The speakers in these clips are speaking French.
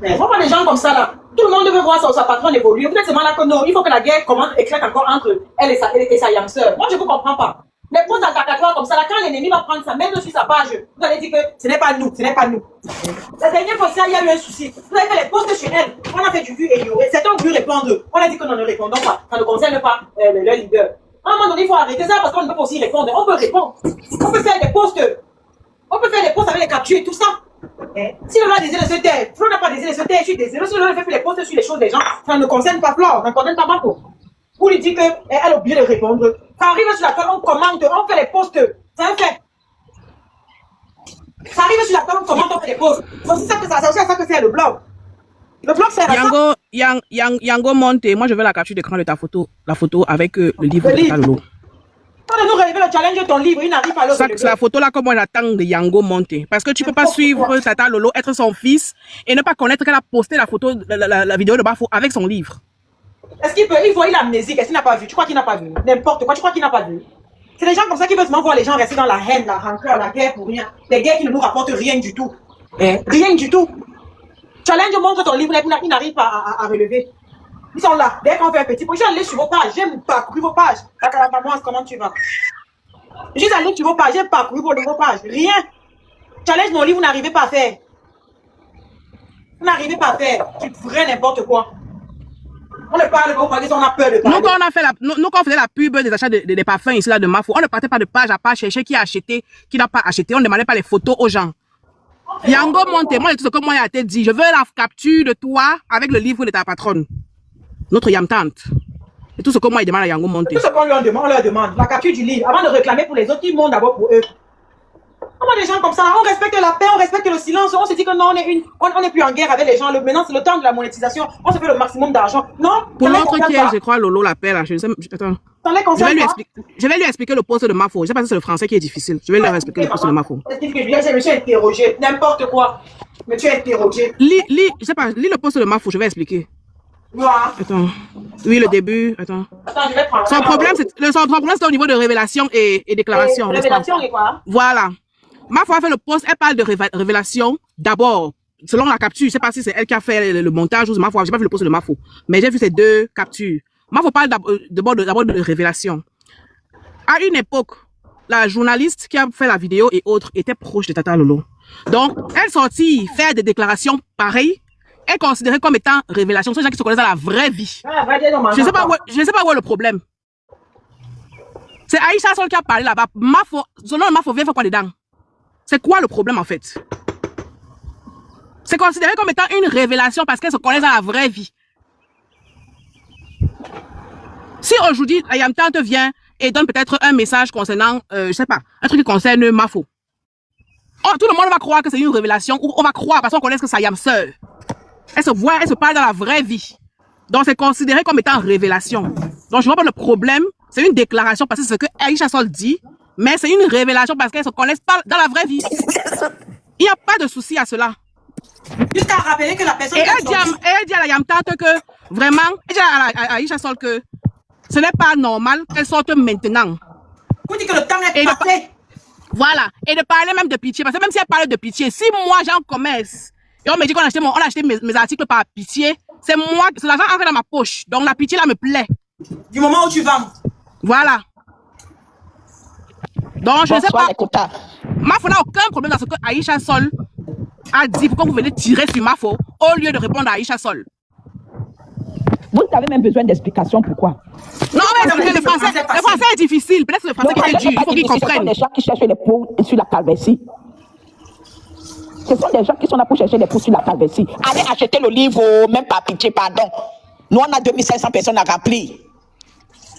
Mais vraiment des gens comme ça là. Tout le monde veut voir sa patronne évoluer. Vous êtes seulement là que non, il faut que la guerre éclate encore entre elle et sa young sœur. Moi je ne vous comprends pas. Les posts attacatoires comme ça là, quand l'ennemi va prendre ça, même sur sa page, vous allez dire que ce n'est pas nous, ce n'est pas nous. La dernière fois, il y a eu un souci. Vous avez fait les posts chez elle. On a fait du vu et ignoré. Certains ont voulu répondre. On a dit que nous ne répondons pas. Ça ne concerne pas le leader. À un moment donné, il faut arrêter ça parce qu'on ne peut pas aussi répondre. On peut répondre. On peut faire des posts. On peut faire des posts avec les captures et tout ça. Si le a désiré de se taire, Flo n'a pas désiré de se taire, je suis désolé. Si le fait les posts sur les choses des gens, ça ne concerne pas Flo, ça ne concerne pas Marco. Vous lui dites qu'elle a oublié de répondre. Ça arrive sur la toile, on commente, on fait les posts. C'est un fait. Ça arrive sur la toile, on commente, on fait les posts. Donc c'est aussi ça que c'est le blog. Le blog, c'est Yango Monte, moi je veux la capture d'écran de ta photo, la photo avec le livre de Tata Lolo. Quand nous relever le challenge de ton livre, il n'arrive pas à le relever. C'est la photo là que moi j'attends de Yango Monte. Parce que tu peux pas suivre Tata Lolo, être son fils et ne pas connaître qu'elle a posté la photo, la vidéo de Bafo avec son livre. Est-ce qu'il peut, il voit l'amnésie, qu'est-ce qu'il n'a pas vu? Tu crois qu'il n'a pas vu? N'importe quoi, tu crois qu'il n'a pas vu? C'est des gens comme ça qui veulent seulement voir les gens rester dans la haine, la rancœur, la guerre pour rien. Des guerres qui ne nous rapportent rien du tout. Rien du tout. Challenge montre ton livre, il n'arrive pas à relever. Ils sont là. Dès qu'on fait un petit point, je suis allé sur vos pages, j'ai parcouru vos pages. Comment tu vas? Je suis allé sur vos pages, j'ai parcouru vos pages. Rien. Challenge mon livre, vous n'arrivez pas à faire. Vous n'arrivez pas à faire. Tu ferais n'importe quoi. On ne parle pas, on a peur de parler. Nous, quand on faisait la pub des achats des parfums ici là de Mafo, on ne partait pas de page à page chercher qui a acheté, qui n'a pas acheté. On ne demandait pas les photos aux gens. Yango Monte, moi, tout ce que moi j'ai été dit, je veux la capture de toi avec le livre de ta patronne. Notre yamtante. Et tout ce que moi, il demande à Yango Monte. Tout ce qu'on leur demande, la capture du livre, avant de réclamer pour les autres, ils montent d'abord pour eux. Comment des gens comme ça, on respecte la paix, on respecte le silence, on se dit que non, on n'est plus en guerre avec les gens. Maintenant, c'est le temps de la monétisation, on se fait le maximum d'argent. Non. Pour l'autre qui est, je crois, Lolo l'appelle. Attends. Je vais lui expliquer le poste de Mafo. Je sais pas si c'est le français qui est difficile. Je vais lui expliquer le poste de Mafo. Je me suis interrogé, n'importe quoi. Je me suis interrogé. Je sais pas, lis le poste de Mafo, je vais expliquer. Voilà. Attends. Oui, le début. Attends. Attends, je vais prendre. Son problème, c'est au niveau de révélation et déclaration. Révélation et quoi? Voilà. Mafo a fait le poste, elle parle de révélation d'abord. Selon la capture, je sais pas si c'est elle qui a fait le montage ou Mafo, j'ai pas vu le poste de Mafo. Mais j'ai vu ces deux captures. Mafo parle d'abord de révélation. À une époque, la journaliste qui a fait la vidéo et autres était proche de Tata Lolo. Donc, elle sortit faire des déclarations pareilles, est considérée comme étant révélation. C'est des gens qui se connaissent dans la vraie vie. Je ne sais pas où est le problème. C'est Aïcha Sol qui a parlé là-bas. Selon Mafo vient faire quoi dedans? C'est quoi le problème en fait? C'est considéré comme étant une révélation parce qu'elles se connaissent dans la vraie vie. Si aujourd'hui, la Yamtante vient et donne peut-être un message concernant, je sais pas, un truc qui concerne Mafo. Oh, tout le monde va croire que c'est une révélation, ou on va croire parce qu'on connaît que c'est sa Yam sœur. Elle se voit, elle se parle dans la vraie vie. Donc c'est considéré comme étant révélation. Donc je vois pas le problème, c'est une déclaration parce que c'est ce que Aïcha Sol dit. Mais c'est une révélation parce qu'elles ne se connaissent pas dans la vraie vie. Il n'y a pas de souci à cela. Juste à rappeler que la personne... Et elle dit à la Yamtante que, vraiment, elle dit à Aïcha Sol que ce n'est pas normal qu'elle sorte maintenant. Vous dites que le temps est passé. Voilà. Et de parler même de pitié. Parce que même si elle parle de pitié, si moi j'ai un commerce, et on me dit qu'on a acheté mes articles par pitié, c'est moi, c'est l'argent entré dans ma poche. Donc la pitié là me plaît. Du moment où tu vends. Voilà. Donc, je ne sais pas. Mafo n'a aucun problème dans ce que Aïcha Sol a dit. Pourquoi vous venez tirer sur Mafo au lieu de répondre à Aïcha Sol? Vous avez même besoin d'explications pourquoi. Non, mais le français est difficile. Peut-être que le français qui est dur. Il faut qu'ils comprennent. Ce sont des gens qui cherchent les pots sur la calvétie. Ce sont des gens qui sont là pour chercher les pots sur la calvétie. Allez acheter le livre, même pas pitié, pardon. Nous, on a 2500 personnes à remplir.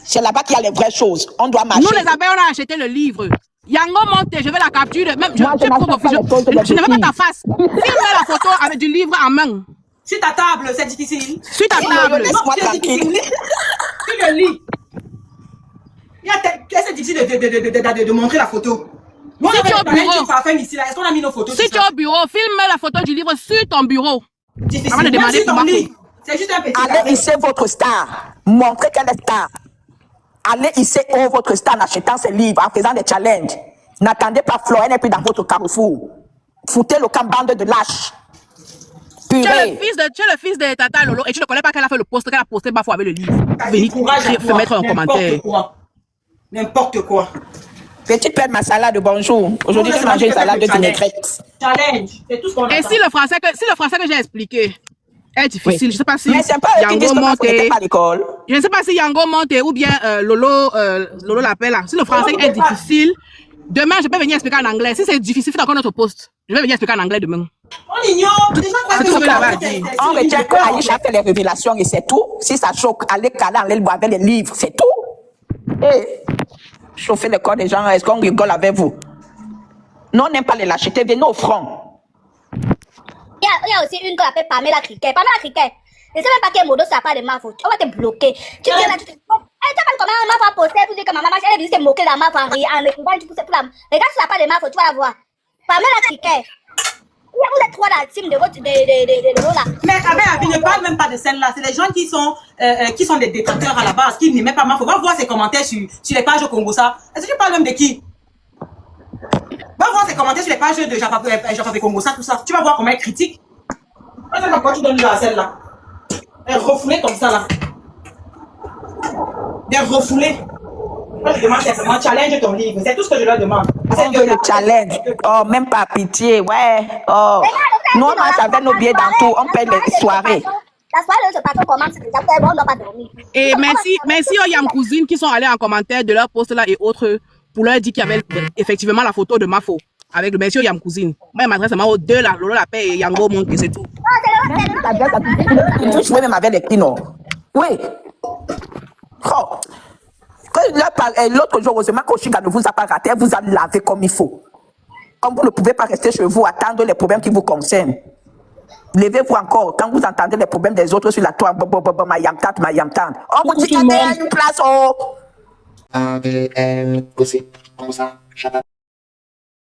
C'est là-bas qu'il y a les vraies choses. On doit marcher. Nous, les abeilles, on a acheté le livre. Yango Monte, je vais la capture. Même, je ne veux pas ta face. Filme la photo avec du livre en main. Sur ta table, c'est difficile. Sur ta table. Laisse-moi tranquille. Tu le lis. C'est difficile de montrer la photo. Moi, si tu es au bureau, est-ce qu'on a mis nos photos? Si tu es au bureau, filme la photo du livre sur ton bureau. Difficile. Avant de demander pour c'est juste un petit. Allez hisser votre star. Montrez qu'elle est star. Allez hisser votre star en achetant ses livres, en faisant des challenges. N'attendez pas Flo, elle n'est plus dans votre carrefour. Foutez le camp bande de lâches. Tu es Purée. le fils de Tata Lolo et tu ne connais pas qu'elle a fait le post, qu'elle a posté Bafo avec le livre. Venez Courage à toi. mettre un commentaire. N'importe quoi. Petite perte ma salade, bonjour. Aujourd'hui, tu manges une salade de vinaigrette. Challenge. C'est tout ce qu'on Et attend. si le français que j'ai expliqué est difficile, je ne sais pas si Mais c'est pas eux qui disent que ma n'était pas à l'école. je ne sais pas si Yango monte ou bien Lolo l'appelle là. Si le français est difficile, demain je peux venir expliquer en anglais. Si c'est difficile, faites encore notre post. Je vais venir expliquer en anglais demain. On ignore. Les gens croient C'est que tout ce que c'est là-bas c'est- dit. c'est- On c'est retient que ridicule. Aïcha fait les révélations et c'est tout. Si ça choque, allez caler, allez boire avec les livres, c'est tout. Et chauffer le corps des gens, est-ce qu'on rigole avec vous? Non, on n'aime pas les lâchetés, venez au front. Il y a aussi une qu'on appelle Pamela Cricket. Pamela Cricket. Je ne sais même pas quel modo ça part de ma faute. On va te bloquer. Tu viens là, tu te. Elle t'appelle comment ma femme postait pour dire que ma maman, elle dit que c'est moqué dans ma femme en écrivant, tu pousses pour la. Regarde si ça part de ma faute, tu vas la voir. Pamela Cricket. Vous êtes trois dans la team de votre. de là. Mais avec Abi, ne parle même pas de celle-là. C'est les gens qui sont des détracteurs à la base, qui n'aimaient pas Mafo. Va voir ses commentaires sur les pages au Congo, ça. Est-ce que tu parles même de qui? Va voir ses commentaires sur les pages de Jean-Papi Congo, ça, tout ça. Tu vas voir comment elle critique. Pourquoi tu donnes là à celle-là? Elle est refoulée comme ça, là. Elle est refoulée. Moi, je demande simplement, challenge ton livre. C'est tout ce que je leur demande. On veut le challenge. Oh, même pas pitié, ouais. Oh. Nous, on marche avec nos billets dans tout. On paye les soirées. La soirée de ce patron commence, c'est après, on ne doit pas dormir. Et merci aux Yam cousines qui sont allées en commentaire de leur post là et autres pour leur dire qu'il y avait effectivement la photo de Mafo avec le merci aux Yam cousines. Moi, je m'adresse seulement aux deux là, Lolo la paix et Yango monte et c'est tout. Tu peux jouer même avec les petits, non? Oui. Oh. L'autre jour, heureusement qu'Oshiga ne vous a pas raté, elle vous a lavé comme il faut. Comme vous ne pouvez pas rester chez vous, attendre les problèmes qui vous concernent. Levez-vous encore quand vous entendez les problèmes des autres sur la toile. Ma yamtan. Oh, vous dites qu'il y a une place, oh. AVL, gossip, comme ça,